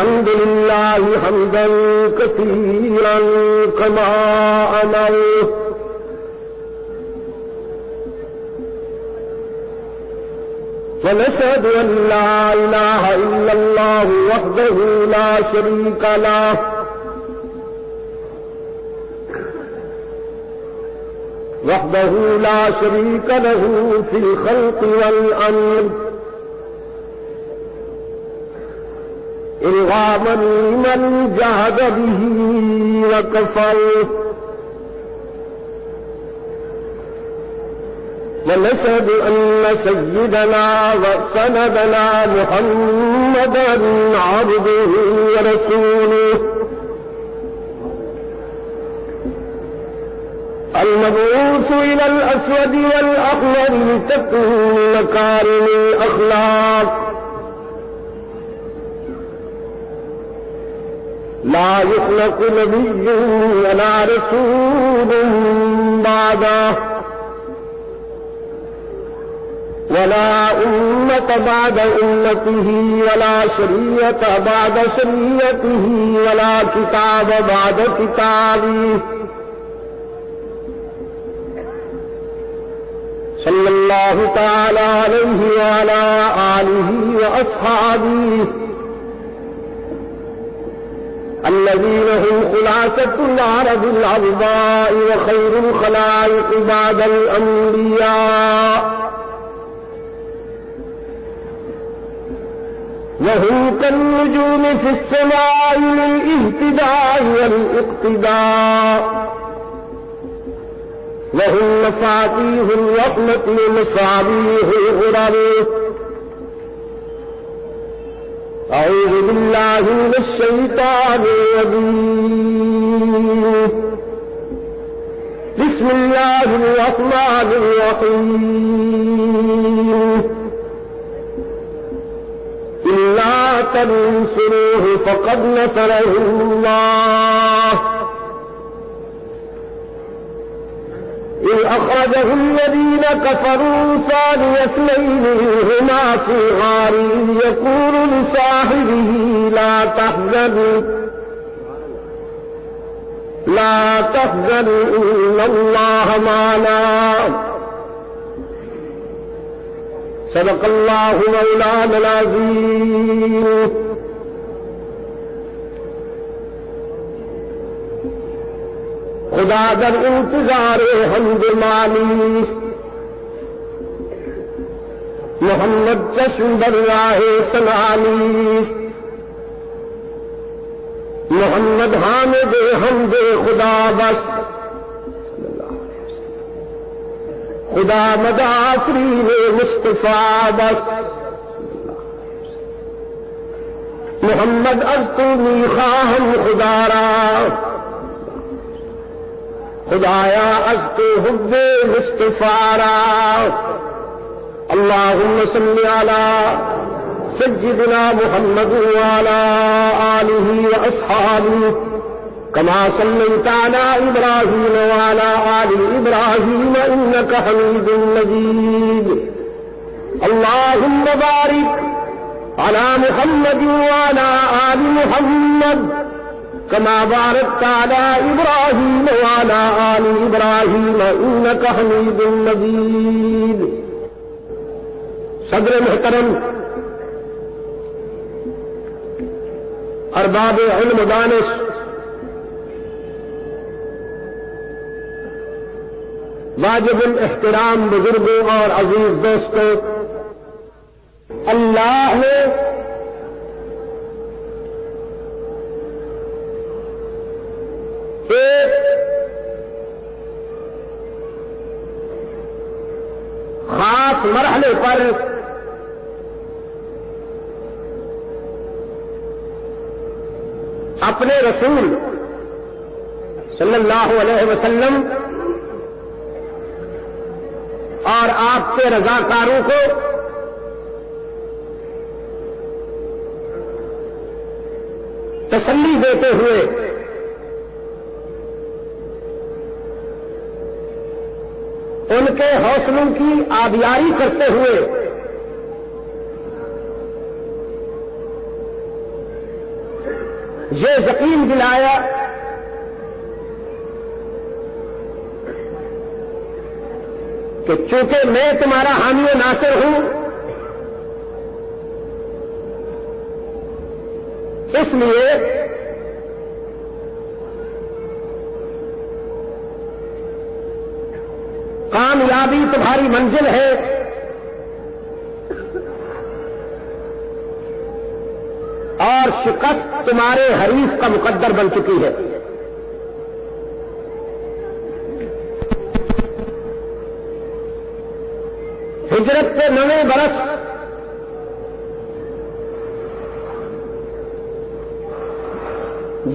الحمد لله حمدا كثيرا كما أمر ونشهد أن لا إله إلا الله وحده لا شريك له في الخلق والأمر إرغاما لمن جهد به وكفر ونشهد أن سيدنا وسندنا محمدا عبده ورسوله المبعوث إلى الأسود والأحمر لتكون مكارم الأخلاق لا يخلق نبي ولا رسول بعده ولا أمة بعد أمته ولا شريعة بعد شريعته ولا كتاب بعد كتابه صلى الله تعالى عليه وعلى آله وأصحابه الذين هم خلاصة العرب العظماء وخير الخلائق بعد الأنبياء وهم كالنجوم في السماء للاهتداء والاقتداء وهم مفاتيح الرحمة ومصابيح الغرر أعوذ بالله من الشيطان الرجيم بسم الله الرحمن الرحيم إلا تنصروه فقد نصره الله إذ أخرجه الذين كفروا ثاني اثنين هما في غار يقول لصاحبه لا تحزن إن الله معنا صدق الله مولانا العظيم خدا در انتظار حمد مانی محمد چشم در راہ سنانی محمد حامد حمد خدا بس خدا مدافری مصطفیٰ بس محمد از تو میخواہم خدا را خدایا از تو حب مصطفیٰ را اللهم صل على سيدنا محمد وعلى آله وأصحابه كما صليت على إبراهيم وعلى آل إبراهيم إنك حميد مجيد اللهم بارك على محمد وعلى آل محمد كما باركت على إبراهيم وعلى آل إبراهيم إنك حميد مجيد صدر محترم ارباب علم دانش واجب الاحترام بزرگوں اور عزیز دوستوں، اللہ نے ایک خاص مرحلے پر اپنے رسول صلی اللہ علیہ وسلم اور آپ کے رضاکاروں کو تسلی دیتے ہوئے ان کے حوصلوں کی آبیاری کرتے ہوئے یہ یقین دلایا کہ چونکہ میں تمہارا حامی و ناصر ہوں، اس لیے کامیابی تمہاری منزل ہے، اور شکست تمہارے حریف کا مقدر بن چکی ہے۔ ہجرت کے 9 برس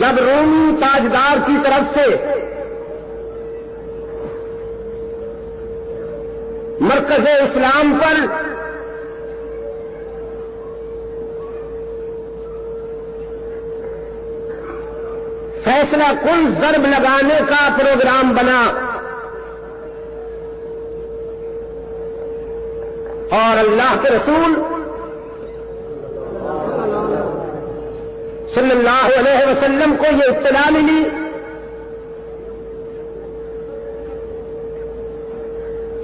جب رومی تاجدار کی طرف سے مرکز اسلام پر فیصلہ کن ضرب لگانے کا پروگرام بنا اور اللہ کے رسول صلی اللہ علیہ وسلم کو یہ اطلاع ملی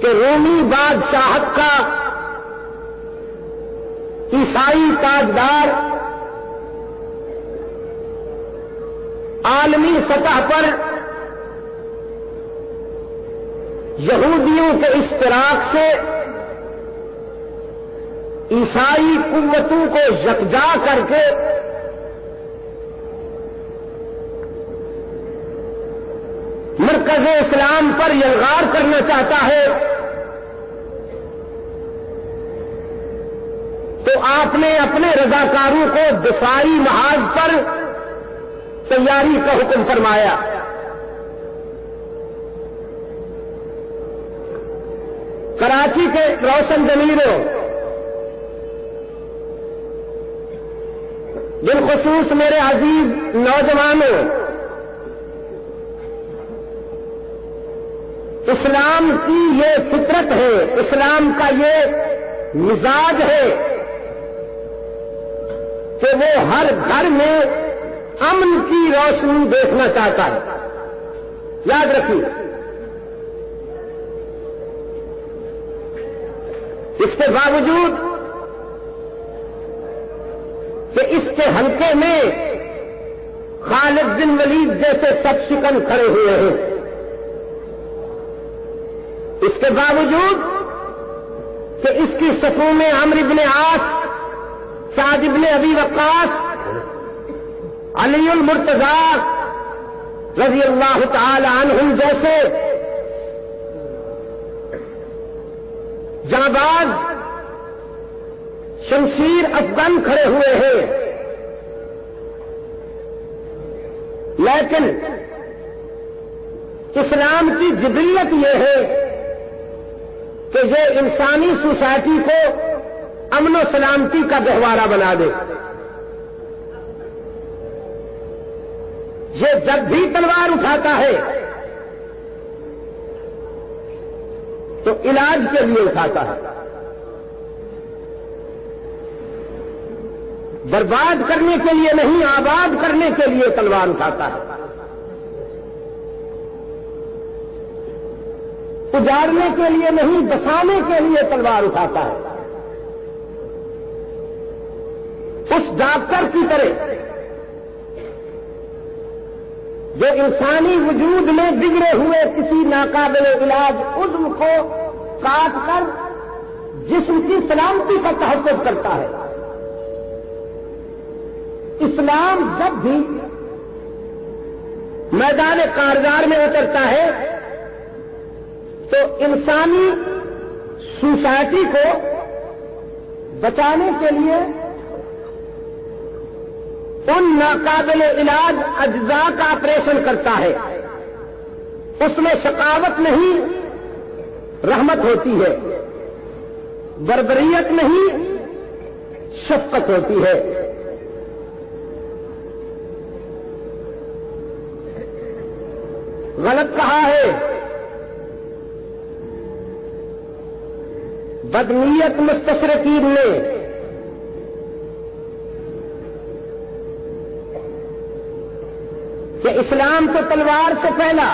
کہ رومی بادشاہت کا عیسائی تاجدار عالمی سطح پر یہودیوں کے اشتراک سے عیسائی قوتوں کو یکجا کر کے مرکز اسلام پر یلغار کرنا چاہتا ہے، تو آپ نے اپنے رضاکاروں کو دفاعی محاذ پر تیاری کا حکم فرمایا۔ کراچی کے روشن ضمیروں، بالخصوص میرے عزیز نوجوانوں، اسلام کی یہ فطرت ہے، اسلام کا یہ مزاج ہے کہ وہ ہر گھر میں امن کی روشنی دیکھنا چاہتا ہے۔ یاد رکھیے، اس کے باوجود کہ اس کے حلقے میں خالد بن ولید جیسے سب شکن کھڑے ہوئے ہیں، اس کے باوجود کہ اس کی صفوں میں عمرو بن عاص، سعد بن ابی وقاص، علی المرتضی رضی اللہ تعالی عنہم جیسے جانباز شمشیر افغان کھڑے ہوئے ہیں، لیکن اسلام کی جبلیت یہ ہے کہ یہ انسانی سوسائٹی کو امن و سلامتی کا گہوارہ بنا دے۔ یہ جب بھی تلوار اٹھاتا ہے تو علاج کے لیے اٹھاتا ہے، برباد کرنے کے لیے نہیں، آباد کرنے کے لیے تلوار اٹھاتا ہے، اجاڑنے کے لیے نہیں، بسانے کے لیے تلوار اٹھاتا ہے۔ اس ڈاکٹر کی طرح جو انسانی وجود میں بگڑے ہوئے کسی ناقابل علاج عضو کو کاٹ کر جسم کی سلامتی کا تحفظ کرتا ہے، اسلام جب بھی میدان کارزار میں اترتا ہے تو انسانی سوسائٹی کو بچانے کے لیے ان ناقابل علاج اجزاء کا آپریشن کرتا ہے۔ اس میں شقاوت نہیں، رحمت ہوتی ہے، بربریت نہیں، شفقت ہوتی ہے۔ غلط کہا ہے، بدنیت مستشرقین نے کہ اسلام تو تلوار سے پھیلا،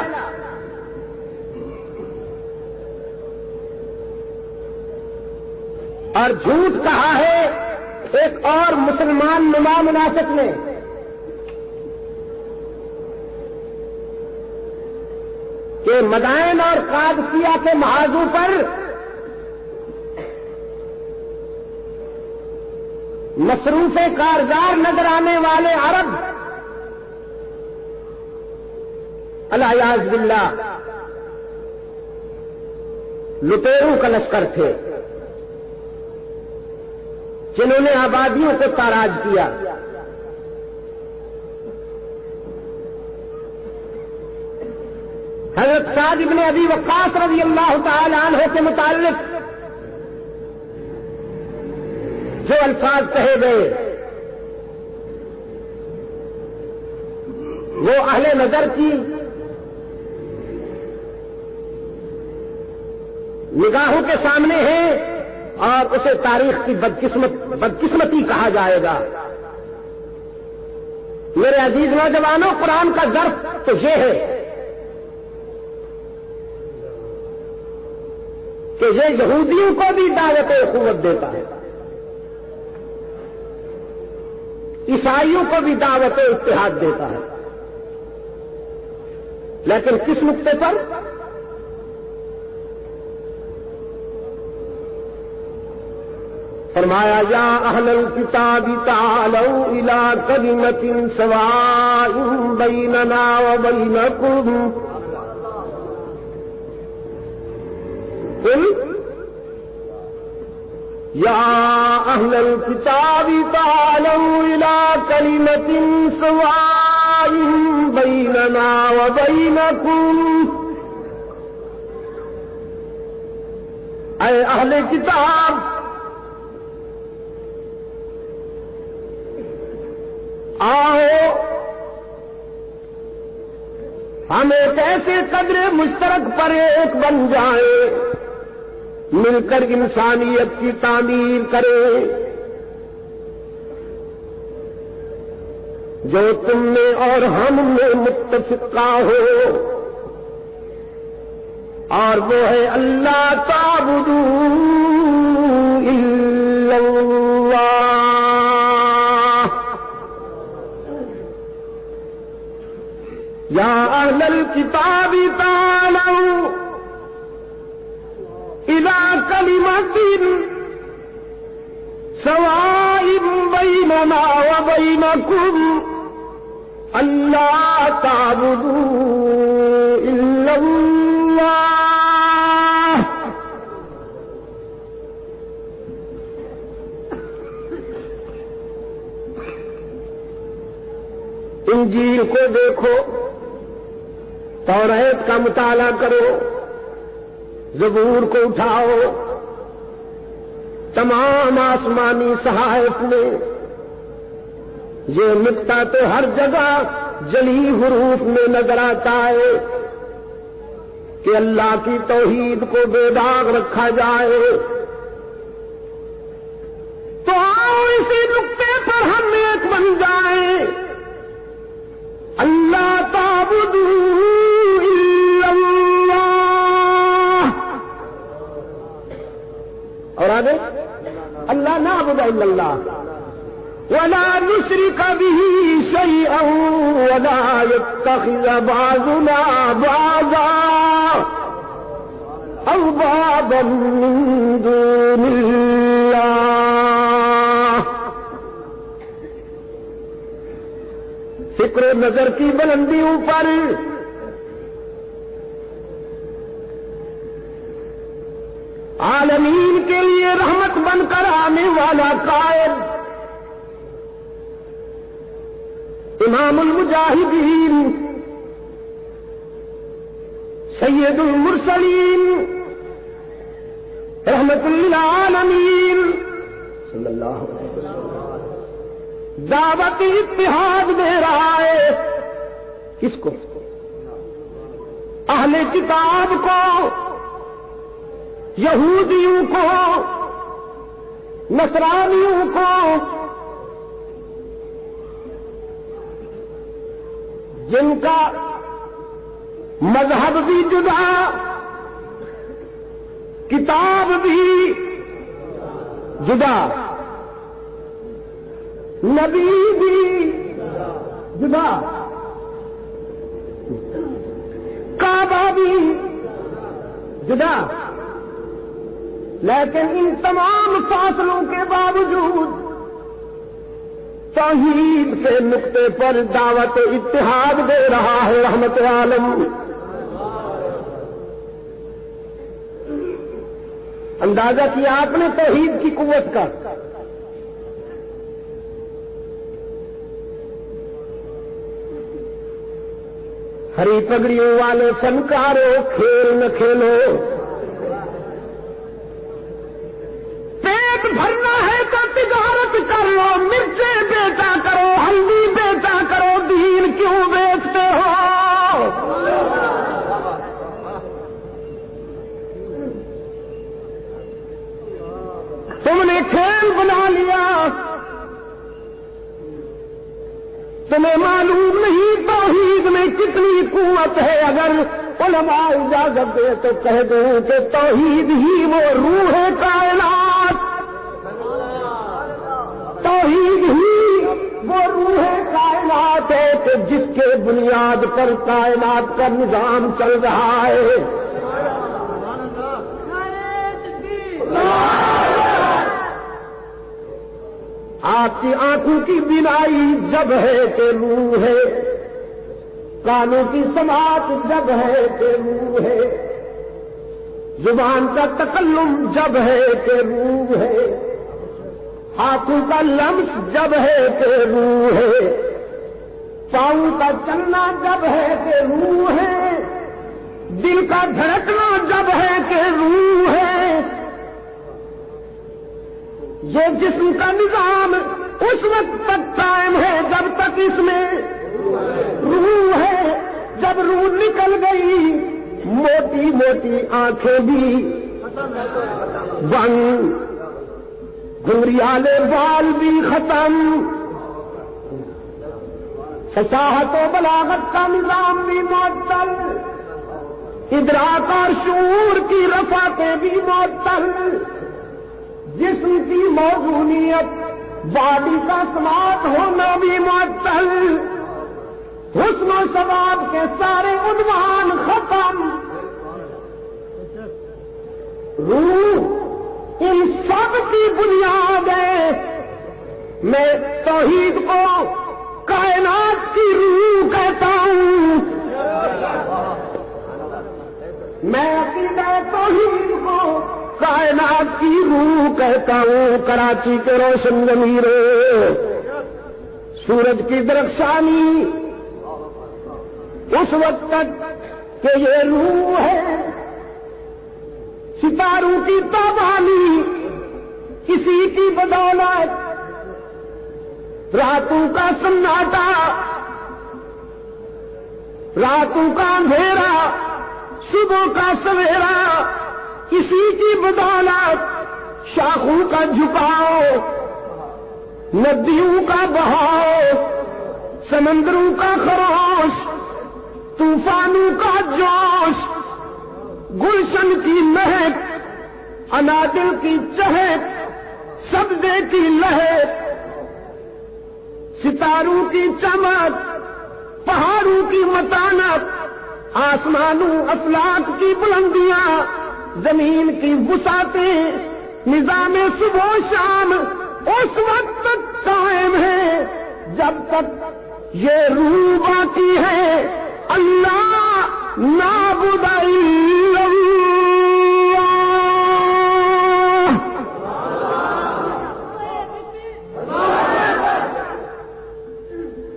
اور جھوٹ کہا ہے ایک اور مسلمان نما منافق نے کہ مدائن اور قادسیہ کے محاذوں پر مصروف کارزار نظر آنے والے عرب الیاذ باللہ لٹیروں کا لشکر تھے جنہوں نے آبادیوں کو تاراج کیا۔ حضرت سعد بن ابی وقاص رضی اللہ تعالی عنہ کے متعلق جو الفاظ کہے گئے وہ اہل نظر کی نگاہوں کے سامنے ہیں اور اسے تاریخ کی بدقسمتی کہا جائے گا۔ میرے عزیز نوجوانوں، قرآن کا ظرف تو یہ ہے کہ یہ یہودیوں کو بھی دعوت اخوت دیتا ہے، عیسائیوں کو بھی دعوت اتحاد دیتا ہے، لیکن کس نقطے پر؟ فرمایا یا اہل الکتاب تعالوا الی کلمۃ سواء بیننا وبینکم قل یا اہل الکتاب تعالوا الی کلمۃ سواء بیننا وبینکم، اے اہل کتاب آؤ ہم ایک ایسے قدر مشترک پر ایک بن جائیں، مل کر انسانیت کی تعمیر کریں، جو تم میں اور ہم میں متفقہ ہو، اور وہ ہے اللہ تعبدوا الا اللہ۔ یا اہل الکتاب تعالوا الی کلمۃ سواء بیننا وبینکم الا تعبدوا الا اللہ۔ انجیل کو دیکھو، توریت کا مطالعہ کرو، زبور کو اٹھاؤ، تمام آسمانی صحائف میں یہ نکتہ تو ہر جگہ جلی حروف میں نظر آتا ہے کہ اللہ کی توحید کو بے داغ رکھا جائے۔ تو آؤ اسی نکتے پر ہم ایک بن جائیں، اللہ تعبدوا الا اللہ، اور آگے اللہ نعبد الا اللہ ولا نشرک به شیئا ولا يتخذ بعضنا بعضا اربابا من دون اللہ۔ فکر و نظر کی بلندیوں پر عالمین کے لیے رحمت بن کر آنے والا قائد امام المجاہدین سید المرسلین رحمت للعالمین صلی اللہ علیہ وسلم دعوت اتحاد دے رہا ہے۔ کس کو؟ اہل کتاب کو، یہودیوں کو، نصرانیوں کو، جن کا مذہب بھی جدا، کتاب بھی جدا، نبی بھی جدا، کعبہ بھی جدا، لیکن ان تمام فاصلوں کے باوجود توحید کے نقطے پر دعوت اتحاد دے رہا ہے رحمت عالم۔ اندازہ کیا آپ نے توحید کی قوت کا۔ ہری پگڑیوں والے فنکاروں کھیل نہ کھیلو، پیٹ بھرنا ہے تو تجارت کر لو، مرچیں بیچا کرو، ہلدی بیچا کرو، دین کیوں بیچتے ہو؟ تم نے کھیل بنا لیا، تمہیں معلوم نہیں توحید میں کتنی قوت ہے۔ اگر علماء اجازت دے تو کہہ دوں کہ توحید ہی وہ روح ہے کائنات، توحید ہی وہ روح ہے کائنات ہے کہ جس کے بنیاد پر کائنات کا نظام چل رہا ہے۔ آپ کی آنکھوں کی بینائی جب ہے کہ روح ہے، کانوں کی سماعت جب ہے کہ روح ہے، زبان کا تکلم جب ہے کہ روح ہے، ہاتھوں کا لمس جب ہے کہ روح ہے، پاؤں کا چلنا جب ہے کہ روح ہے، دل کا دھڑکنا جب ہے کہ روح ہے۔ یہ جسم کا نظام اس وقت تک قائم ہے جب تک اس میں روح ہے۔ جب روح نکل گئی موٹی موٹی آنکھیں بھی بند، گھنگریالے بال بھی ختم، فصاحت و بلاغت کا نظام بھی معطل، ادراک اور شعور کی رفعتیں بھی معطل، جسم کی موزونیت، باڈی کا سماعت ہونا بھی معطل، حسن و ثواب کے سارے عنوان ختم۔ روح ان سب کی بنیاد ہے۔ میں توحید کو کائنات کی روح کہتا ہوں، میں عقیدہ توحید کو کائنات کی روح کہتا ہوں۔ کراچی کے روشن ضمیروں، سورج کی درخشانی اس وقت تک کہ یہ روح ہے، ستاروں کی تابانی کسی کی بدولت، راتوں کا سناٹا، راتوں کا اندھیرا، صبح کا سویرا کسی کی بدولت، شاخوں کا جھکاؤ، ندیوں کا بہاؤ، سمندروں کا خروش، طوفانوں کا جوش، گلشن کی مہک، اناجل کی چہک، سبزے کی لہک، ستاروں کی چمک، پہاڑوں کی متانت، آسمانوں افلاک کی بلندیاں، زمین کی وسعتیں، نظام صبح و شام اس وقت تک قائم ہے جب تک یہ روح باقی ہے۔ اللہ نعبد الا اللہ،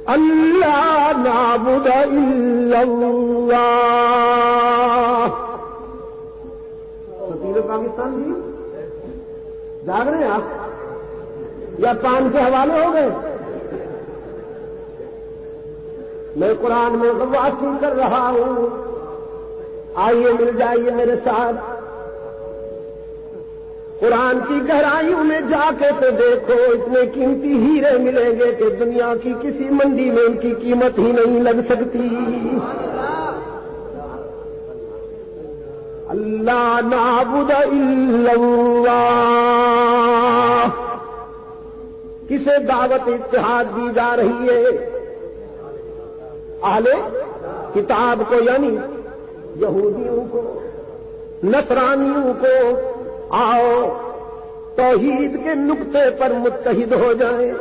اللہ نعبد الا اللہ۔ پاکستان جی جاگ رہے ہیں آپ یا پان کے حوالے ہو گئے؟ میں قرآن میں غواصی کر رہا ہوں، آئیے مل جائیے میرے ساتھ۔ قرآن کی گہرائیوں میں جا کے تو دیکھو، اتنے قیمتی ہیرے ملیں گے کہ دنیا کی کسی منڈی میں ان کی قیمت ہی نہیں لگ سکتی۔ اللہ نعبد الا اللہ، کسے دعوت اتحاد دی جا رہی ہے؟ اہل کتاب کو، یعنی یہودیوں کو، نصرانیوں کو، آؤ توحید کے نقطے پر متحد ہو جائیں۔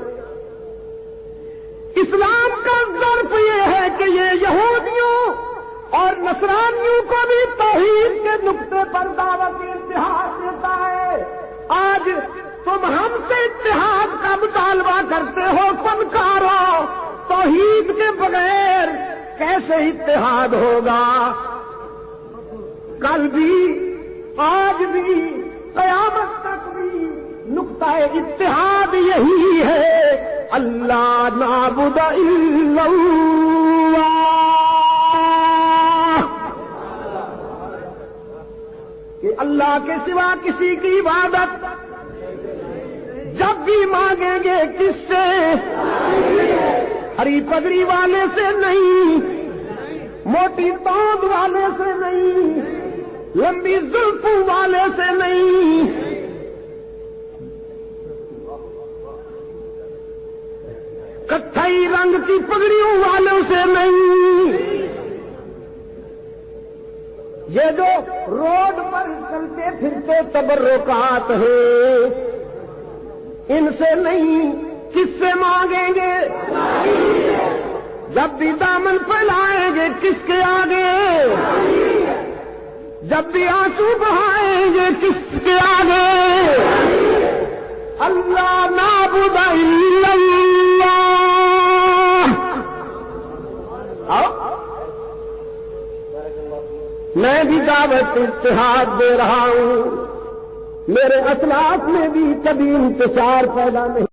اسلام کا ظرف یہ ہے کہ یہ یہودیوں اور نصرانیوں کو بھی توحید کے نقطے پر دعوت اتحاد دیتا ہے۔ آج تم ہم سے اتحاد کا مطالبہ کرتے ہو، فنکارو، توحید کے بغیر کیسے اتحاد ہوگا؟ کل بھی، آج بھی، قیامت تک بھی نقطہ اتحاد یہی ہے، اللہ نعبد الا اللہ، کہ اللہ کے سوا کسی کی عبادت جب بھی مانگیں گے کس سے؟ ہری پگڑی والے سے نہیں، موٹی توند والے سے نہیں، لمبی زلفوں والے سے نہیں، کتھئی رنگ کی پگڑیوں والوں سے نہیں، یہ جو روڈ پر چلتے پھرتے تبرکات ہیں ان سے نہیں۔ کس سے مانگیں گے؟ جب بھی دامن پھیلائیں گے کس کے آگے؟ جب بھی آنسو بہائیں گے کس کے آگے؟ اللہ نعبد الا اللہ۔ میں بھی دعوت اتحاد دے رہا ہوں، میرے اسلاف میں بھی کبھی انتشار پیدا نہیں